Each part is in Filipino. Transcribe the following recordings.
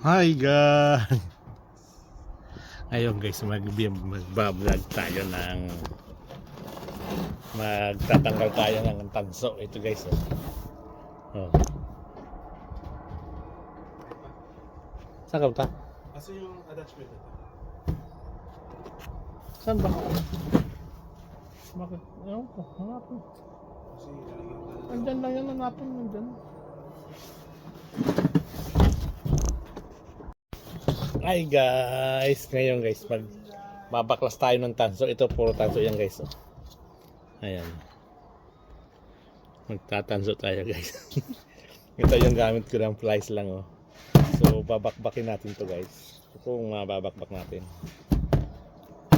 Hi guys! Ngayon guys, magbablog tayo ng magtatanggal tayo ng tanso. Ito guys, oh. Saan ka ba? Kasi yung attachment ito. Saan ba? Bakit? Ewan ko, hanapin. Kasi lalagyan ka na. Andyan lang yan, hanapin. Andyan. Hi guys! Ngayon guys, babaklas tayo ng tanso. Ito puro tanso yan guys, oh. Ayan. Magtatanso tayo guys. Ito yung gamit ko ng plies lang, oh. So babakbakin natin to guys. Ito kung mababakbak natin.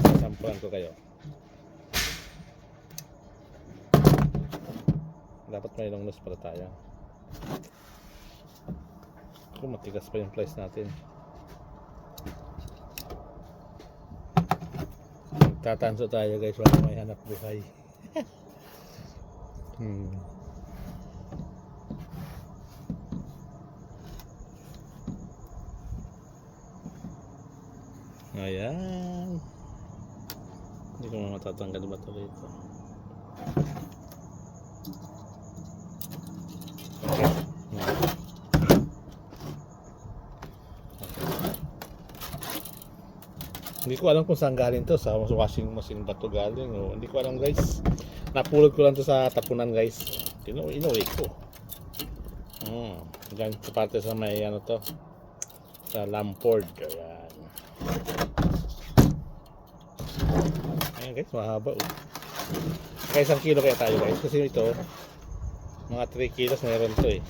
Sasampulan ko kayo. Dapat may long nose para tayo. Kung matigas pa yung plies natin. Magtatanso tayo guys, wala may hanap buhay. Ayan. Hindi ko matatanggal ba ito rito. Hindi ko alam kung saan galing to. Sa washing machine ba to galing, o hindi ko alam guys. Napulot ko lang to sa tapunan guys. Inuwi ko. Ganyan sa parte sa may ano to, sa Lampord. Ayan. Ayan guys, mahaba, oh. Kaya 1 kilo kaya tayo guys. Kasi ito mga 3 kilos meron to eh.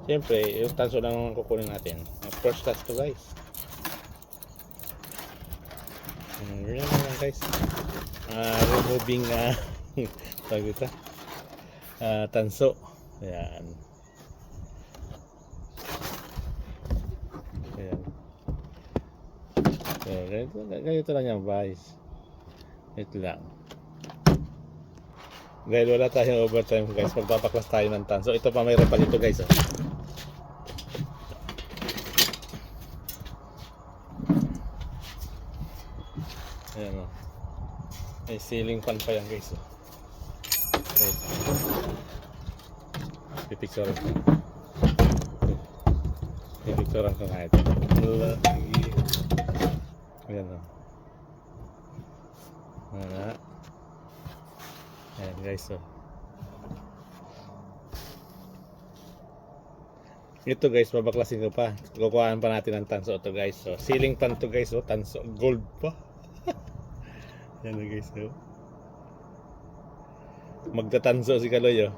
Siyempre yung tanso lang ang kukunin natin. First class to guys. Yun lang guys. Removing tawag ito, tanso. Ayan. Ayan. Ganito lang yan guys. Ito lang. Dahil wala tayong overtime guys, magpapaklas tayo ng tanso. Ito pa, mayroon pa dito guys, oh. Ayan, oh. May ceiling fan pa yan guys, oh. Okay. Pipicturean ko. Pipicturean ko nga ito. Ayan, oh. Ayan guys, oh. Ito guys, babaklasin ko pa. Kukuhaan pa natin ng tanso ito guys, oh. Ceiling fan to guys, oh. Tanso, gold pa. Ayan na guys, oh. Magtatanso si Kaloy, oh.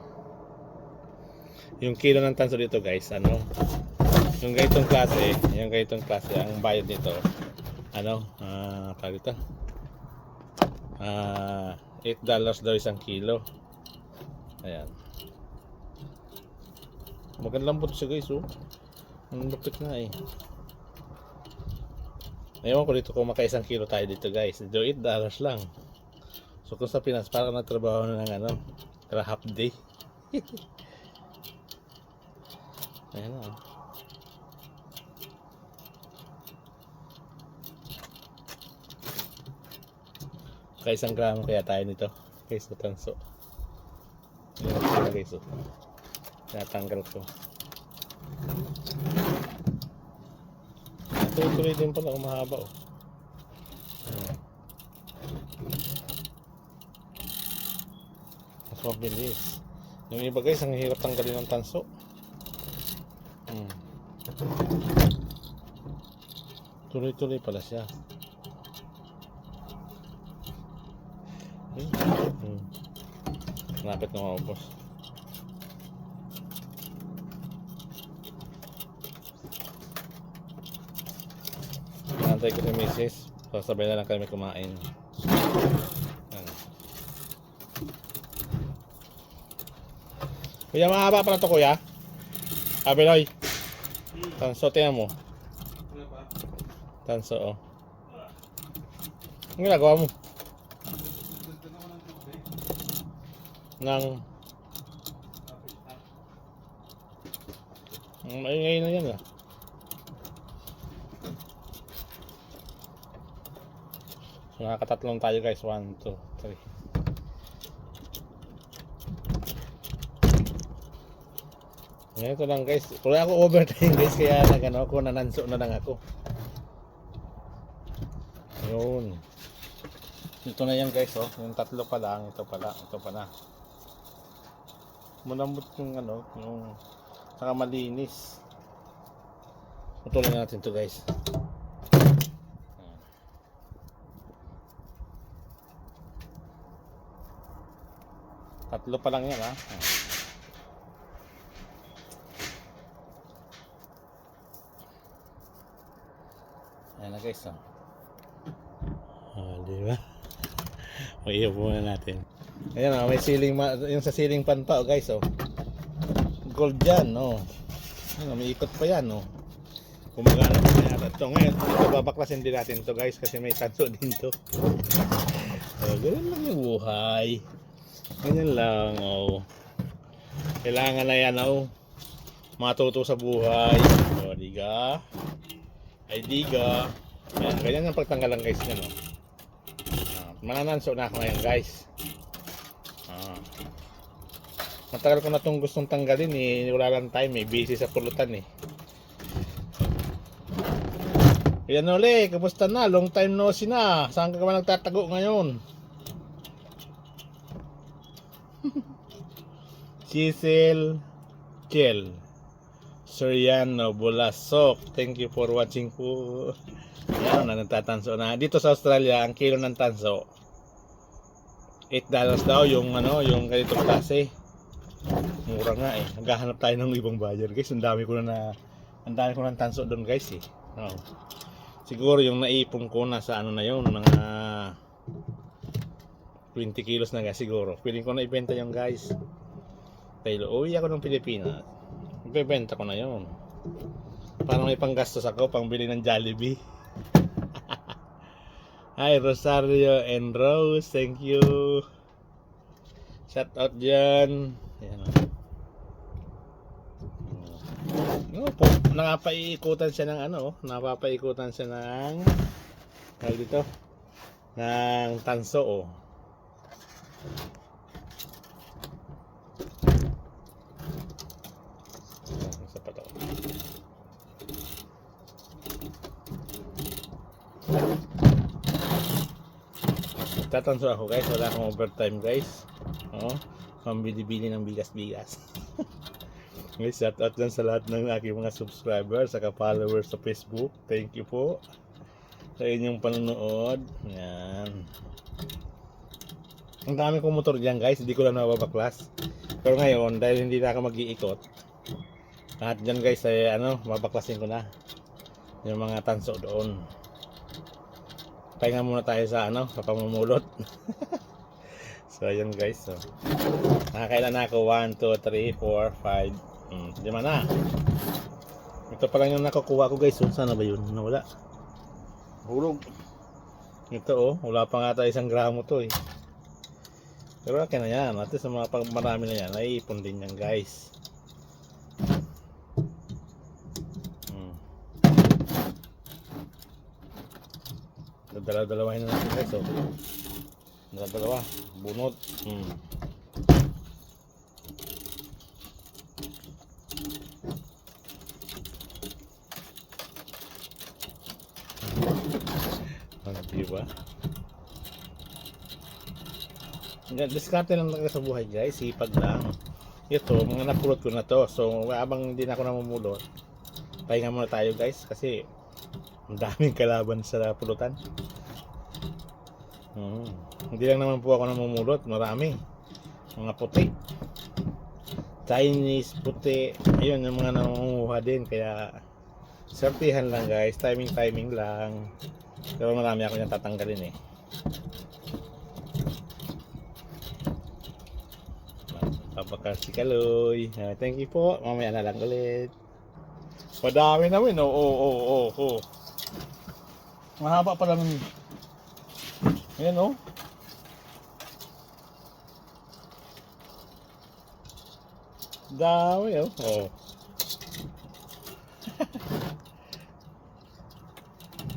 Yung kilo ng tanso dito guys, ano, yung ganitong klase, ang bayad nito, ano, tawag ito, $8 daw 1 kilo. Ayan. Magandang po siya guys, oh. Ang lupit na eh. Ewan ko dito kung maka 1 kilo tayo dito guys. Dito $8 lang. So kung sa Pinas parang nagtrabaho na ng ano, half day. Ayan na, oh. Kaya 1 gramo kaya tayo nito guys, sa tanso. Ayan guys, oh. Natanggal ko. Tuloy din pala, umahaba, oh. Mas mabilis. Yung iba guys, ang hirap tanggalin ng tanso. Tuloy-tuloy pala siya. Lapit na maubos. Nantay ko si Mrs. Sasabay na lang kami kumain. Kuya, mahaba pala ito kuya. Abeloy. Tanso, tingnan mo. Tanso, oh. Ang ginagawa mo? Nang maingay na yan, ah. So nakakatatlong tayo guys. 1, 2, 3. Ganito lang guys. Wala ako overtime guys. Kaya nagano ako. Nananso na lang ako. Yun. Ito na yan guys. Oh. Yung tatlo pa lang. Ito pa lang. Ito pa na. Malambot yung ano. Yung saka malinis. Putulin natin to guys. Tatlo pa lang yan ha. Ayan na guys oh. Di ba? May iupo na natin. Ayan oh, may ceiling yung sa ceiling fan pa oh guys oh. Gold yan oh. Ano, may ikot pa yan oh. Kumagana pa kaya ito ngayon. Ito babaklasin din natin to guys kasi may tanso din to. Oh, ganyan lang yung buhay. Ganyan lang oh. Kailangan na yan oh. Matuto sa buhay. O diga. Ay diga. Ayan, ganyan ang pagtanggal lang guys yan oh. Manananso na ako ngayon guys. Matagal ko na itong gustong tanggalin eh. Wala lang time eh. Busy sa pulutan eh. Yan uli. Kamusta na? Long time no see na. Saan ka ba nagtatago ngayon? Chisel Chel Soriano Bulasok. Thank you for watching po. Yan na nagtatanso na. Dito sa Australia, ang kilo ng tanso $8 daw yung ano, yung ganitong klase. Mura nga eh. Naghahanap tayo ng ibang buyer guys. Ang dami ko ng tanso doon guys eh. Oh. Siguro yung naipon ko na sa ano na yun, mga 20 kilos na guys siguro. Piling ko na ibenta yung guys. Dahil uwi ako ng Pilipinas. Ibebenta ko na yun. Para may panggastos ako, pangbili ng Jollibee. Hi Rosario and Rose, thank you. Shout out dyan. Ayan o. Po, napapaikutan siya ng ano, napapaikutan siya ng tawag dito, ng tanso oh. Isa pa to. Tatanso ako guys, wala akong overtime guys. Oh, pambili-bili ng bigas-bigas. Guys, shout out dyan sa lahat ng aking mga subscribers saka followers sa Facebook. Thank you po sa inyong panonood. Yan. Ang dami kong motor dyan guys, hindi ko lang nababaklas. Pero ngayon, dahil hindi na ako mag-iikot, lahat dyan guys ay ano, mabaklasin ko na yung mga tanso doon. Pahinga muna tayo sa ano, sa pamumulot. So ayan guys, so nakakailan na ako 1, 2, 3, 4, 5 5 na. Ito pa lang yung nakukuha ko guys. Sana ba yun? Nawala. Hulog. Ito oh. Wala pa nga tayo 1 gramo to eh. Pero okay na yan. At sa mga marami na yan, naiipon din yan guys. Dalawa-dalawahin na natin guys oh. Dalawa. Bunot. Diba? Diskarte lang talaga sa buhay guys, sipag lang. Ito, mga napulot ko na to. So, habang hindi na ako namumulot, pahinga muna tayo guys kasi ang daming kalaban sa pulutan. Hindi lang naman po ako namumulot, marami. Mga puti. Chinese, puti. Ayun, yung mga namumuha din. Kaya, sertihan lang guys. Timing lang. Pero marami ako niyang tatanggalin eh. Papakal si Kaloy. Thank you po. Mamaya na lang ulit. Madami namin. Oh. Mahaba pa lang. Ayan oh. Dami oh.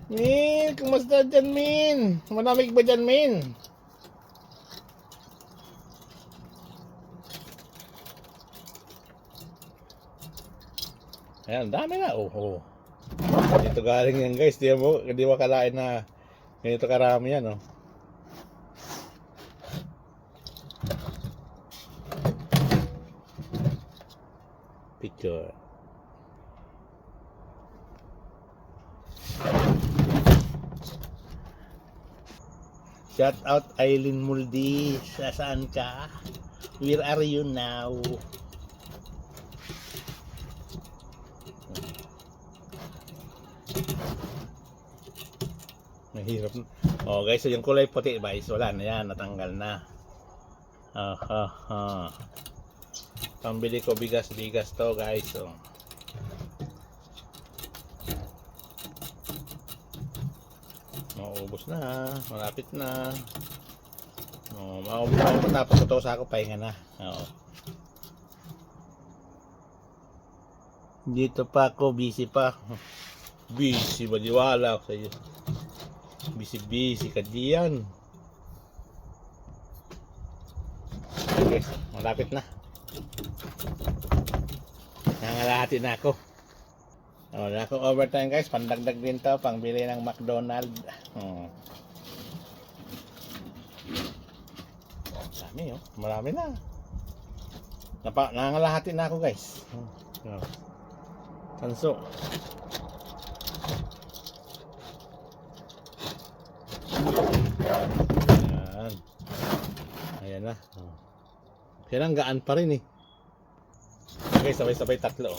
Min, kumusta dyan, Min? Malamig ba dyan, Min? Ayan, dami na. Oh. Dito galing yan, guys. Di mo kalain na ganito karami yan, oh. Picture. Shout out Aileen Muldi. Saan ka? Where are you now? Mahirap. Oh guys, so yung kulay puti guys, wala na yan, natanggal na. Pambili ko bigas to guys. So. Maubos na, malapit na. Matapos ito sa ako, pahinga na. Dito pa ako, busy pa. Busy, maliwala ako sa iyo. Busy ka diyan. Okay, malapit na. Nangalahati na ako. Wala akong overtime guys, pandagdag din to, pangbili ng McDonald's. Dami oh, marami na. Nangalahati na ako guys. Tanso. Ayan na. Kaya lang gaan pa rin eh. Okay, sabay-sabay tatlo.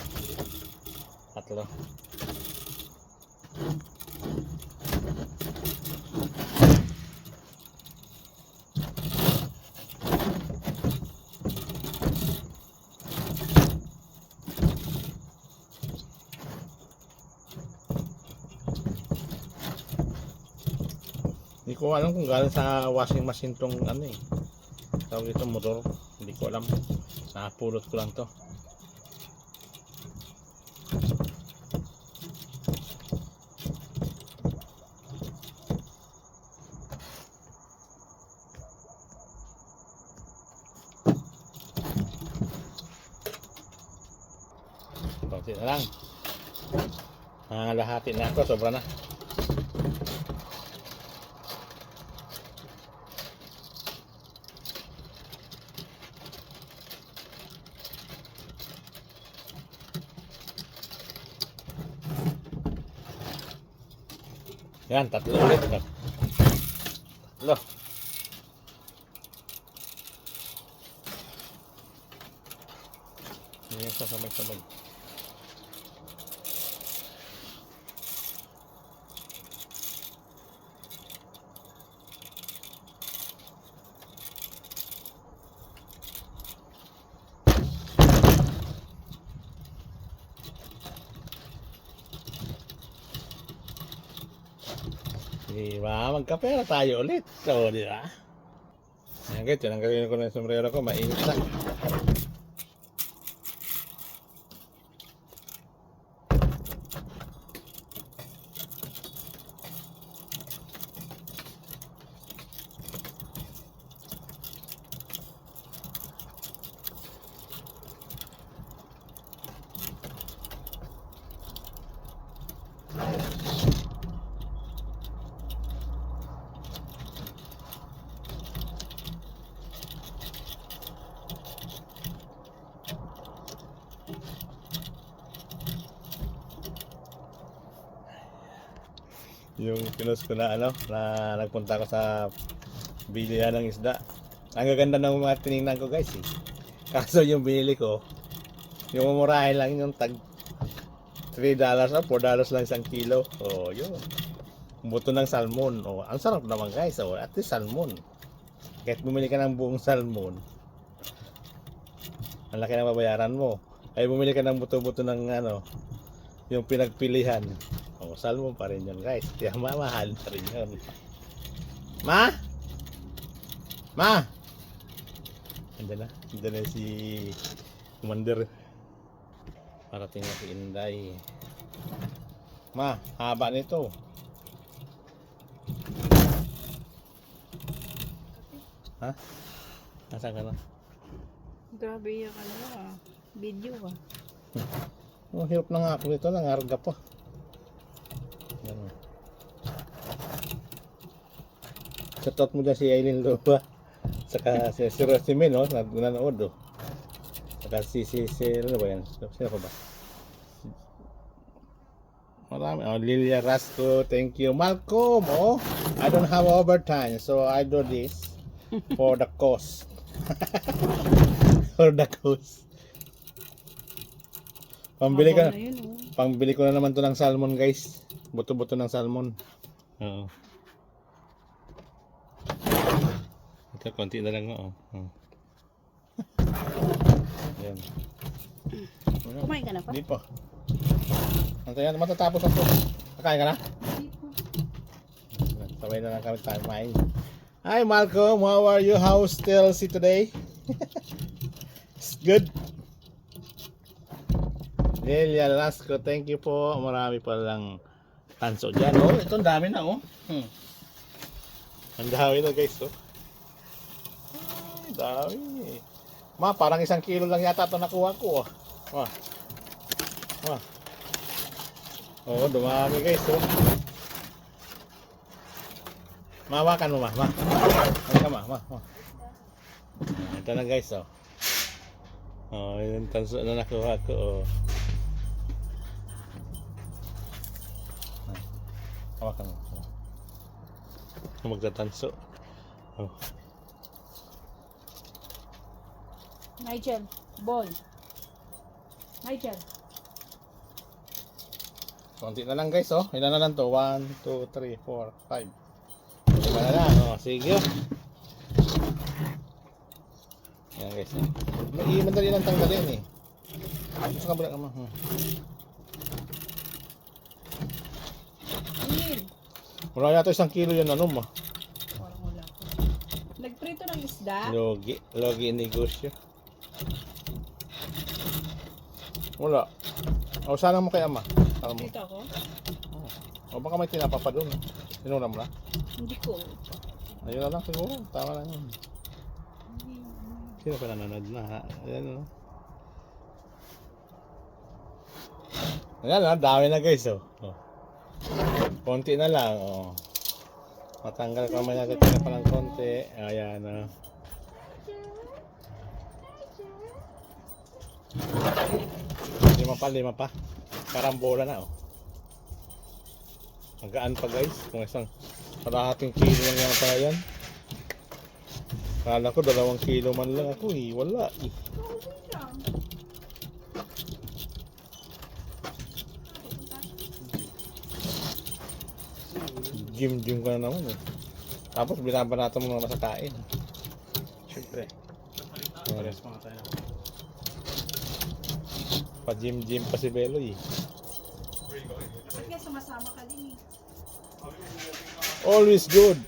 Hindi ko alam kung galing sa washing machine tong ano eh. Tawag ito motor. Hindi ko alam. Napulot ko lang to. Konti na lang. Nangalahati na ako. Sobra na. Yan, tatlo ulit. Tatlo. Yan sa sabay-sabay. Diba? Magkapera tayo ulit. So, diba? Ayan guys, tinanggalin ko na yung sombrero ko. Mainit na. Yung pinos ko na ano, na nagpunta ko sa bilihan ng isda. Ang gaganda ng mga tinignan ko guys eh. Kaso yung binili ko, yung mumurahin lang yung tag $3 o $4 lang isang kilo. Oh, yun. Buto ng salmon. Oh, ang sarap naman guys. Oh, at least salmon. Kahit bumili ka ng buong salmon, ang laki ng babayaran mo. Ay bumili ka ng buto-buto ng ano, yung pinagpilihan. Oh, salmon pa rin yun guys. Kaya mamahal pa rin yun. Ma? Andiyan na si Commander. Parating na si Inday. Ma, haba nito. Ha? Nasaan ka na? Grabe yung video ah. Oh, hirap na nga ako nito, nangarga pa. Yan. Shoutout mo dyan si Aileen Loba. Saka si Rosimel, no? Nanood, oh. Saka si ano ba yan? Sino pa ba? Marami. Oh, Lilia Rasco, thank you. Malcolm, oh. I don't have overtime, so I do this for the cause. For the cause. Pambili ka. Habang na yun, oh. Pangbili ko na naman to ng salmon, guys. Buto-buto ng salmon. Oo. Ito, konti na lang, oh. Ayan. Kumain ka na pa? Hindi pa. Antayan, matatapos ako. Nakain ka na? Sabay na lang kami tayo kumain. Hi Malcolm, how are you? How's Chelsea today? It's good. Lilia Lasco, thank you po. Marami pa lang tanso dyan. Oh, ito ang dami na, oh. Ang dami na, guys, oh. Ay, dami. Ma, parang 1 kilo lang yata ito nakuha ko, oh. Oh, dumami, guys, oh. Mawakan mo, ma. Ano ka, ma. Ito na, guys, oh. Oh, yung tanso na nakuha ko, oh. Hawakan mo. Magtatanso. Oh. Nigel, ball. Nigel. Konti na lang, guys, oh. Ilan na lang to? 1, 2, 3, 4, 5. Ilan na lang, oh. Sige. Yan, guys, oh. Madali lang tanggalin, eh. Gusto ka bala ka, ma. Wala yata 1 kilo yun, ano, ma. Parang wala ko. Nagprito ng isda? Logi negosyo. Wala. O, sana mo kaya, ma. Sana mo. Dito ako? O, baka may tinapa pa doon. Sinura mo na? Hindi ko. Ayun na lang siguro. Tama lang yun. Sino pa nanonood na, ha? Ayan, oh. Ayan, oh. Dami na, guys, oh. Konti na lang, oh. Matanggal ka man natin na pa ng konti. Ayan, oh. Lima pa. Karambola na, oh. Magaan pa, guys. Kung isang kalahating kilo lang yan pa yan. Kala ko 2 kilo man lang ako, eh. Wala, eh. Gym ka na naman, eh. Tapos binabanatan mo naman sa kain. Siyempre. Pares mga tayo. Pa-gym pa si Belo, eh. Sige, sumasama ka din eh. Always good.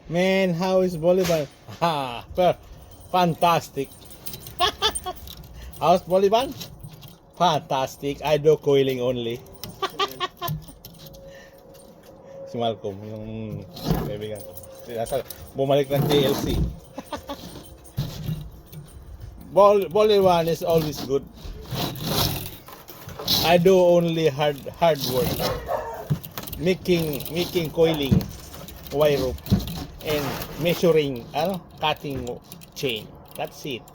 Man, how is volleyball? Ha, fantastic. How's volleyball? Fantastic. I do coiling only. Si Malcolm, yung kaibigan ko. Bumalik ng TLC. Volleyball is always good. I do only hard work. Making coiling wire rope and measuring, cutting chain. That's it.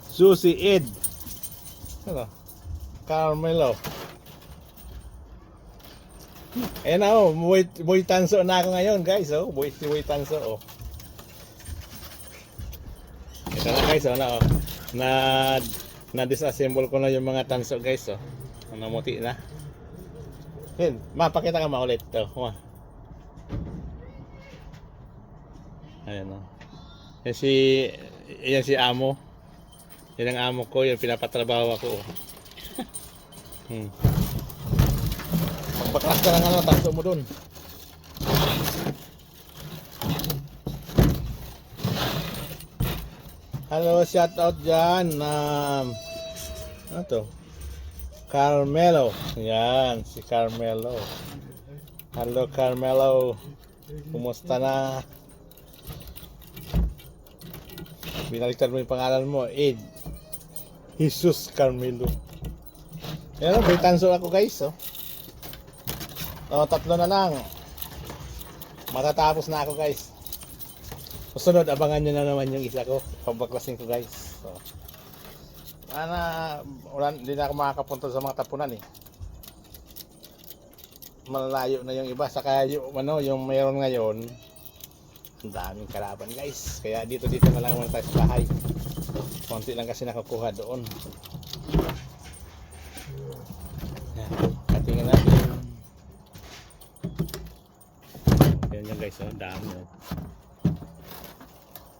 Susie Ed. Carmelo. Ayan na, oh, boy tanso na ako ngayon, guys, oh. Boy tanso, oh. Ito na, guys, oh, na, oh. Na-disassemble ko na yung mga tanso, guys, oh. Namuti na. Yan, mapakita ka maulit to. Ayan, oh. Yan si Amo. Yan ang amo ko, yung pinapatrabaho ako, oh. Magpaklas ka ng tanso mo dun. Hello, shout out dyan. Ano to? Carmelo. Yan, si Carmelo. Hello Carmelo. Kumusta na? Binaliktad mo yung pangalan mo, Ed. Jesus Carmelo. Yan o, may tanso ako guys. Tatlo na lang. Matatapos na ako guys. Susunod, abangan nyo na naman yung isa ko. Pabaklasin ko guys. So, hindi na ako makakapunta sa mga tapunan eh. Malalayo na yung iba. Saka yung mayroon ngayon, ang daming kalaban guys. Kaya dito na lang muna tayo sa bahay. Konti lang kasi nakukuha doon. Yan. Katingin natin. Yan yung guys, dami.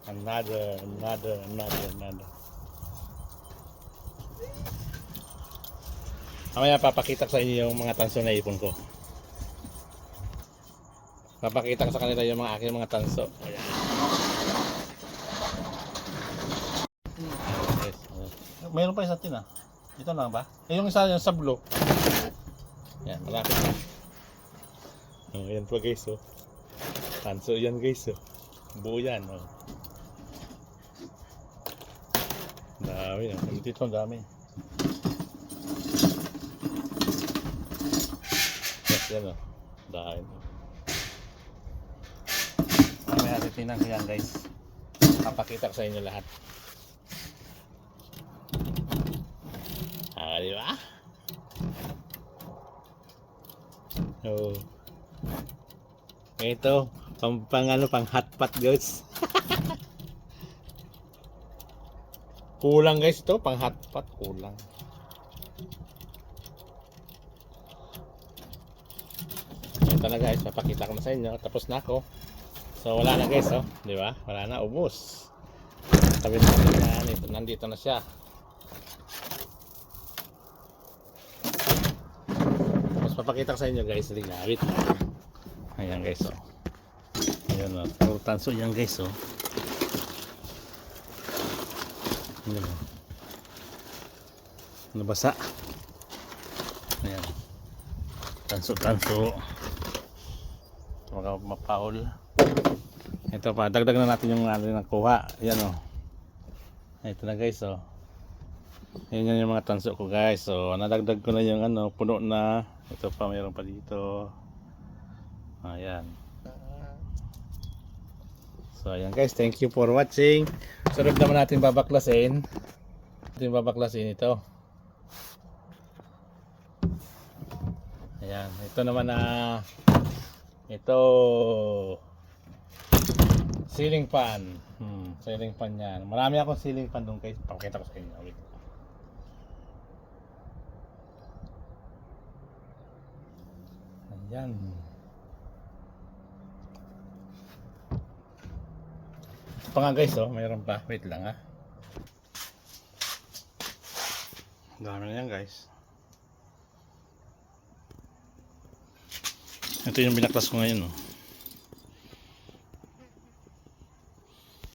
Another. Mamaya papakita ko sa inyo yung mga tanso na ipon ko. Papakita ko sa kanila yung mga aking mga tanso. Ayan. Mayroon pa isa tin ah. Ito lang ba? Yung isa yung sa blue. Yan, malapit na. Ayan po guys oh. Tanso yan guys oh. Buo yan oh. Dami oh. Dito ang dami. Yes, yan oh. Dami oh. Mamaya titingnan ko yan guys. Papakita ko sa inyo lahat. Di ba? Oh. Ito, pang hotpot guys. Kulang guys ito, pang hotpot kulang. Ito na guys, papakita ko na sa inyo. Tapos na ako. So wala na guys, oh, di ba? Wala na, ubos. Sabi natin na nandito na siya. Papakita ko sa inyo guys, wait. Ayan guys oh. Ayan oh, puro tanso yan guys oh. Ayan oh. Nabasa. Ayan. Tanso. Mga mapaul. Ito pa, dagdag na natin yung nakuha. Ayan oh. Ito na guys oh. Ayan yung mga tanso ko guys. So nadagdag ko na yung puno na. Ito pa, mayroon pa dito. Ayan. So ayan guys, thank you for watching. Sunod naman natin babaklasin. Ito. Ayan, ito naman ito ceiling fan. Ceiling fan yan. Marami akong ceiling fan doon guys. Pakita ko sa inyo. Wait. Ayan. Ito pa nga guys oh, mayroon pa. Wait lang ha. Dami na yan guys. Ito yung binaklas ko ngayon oh.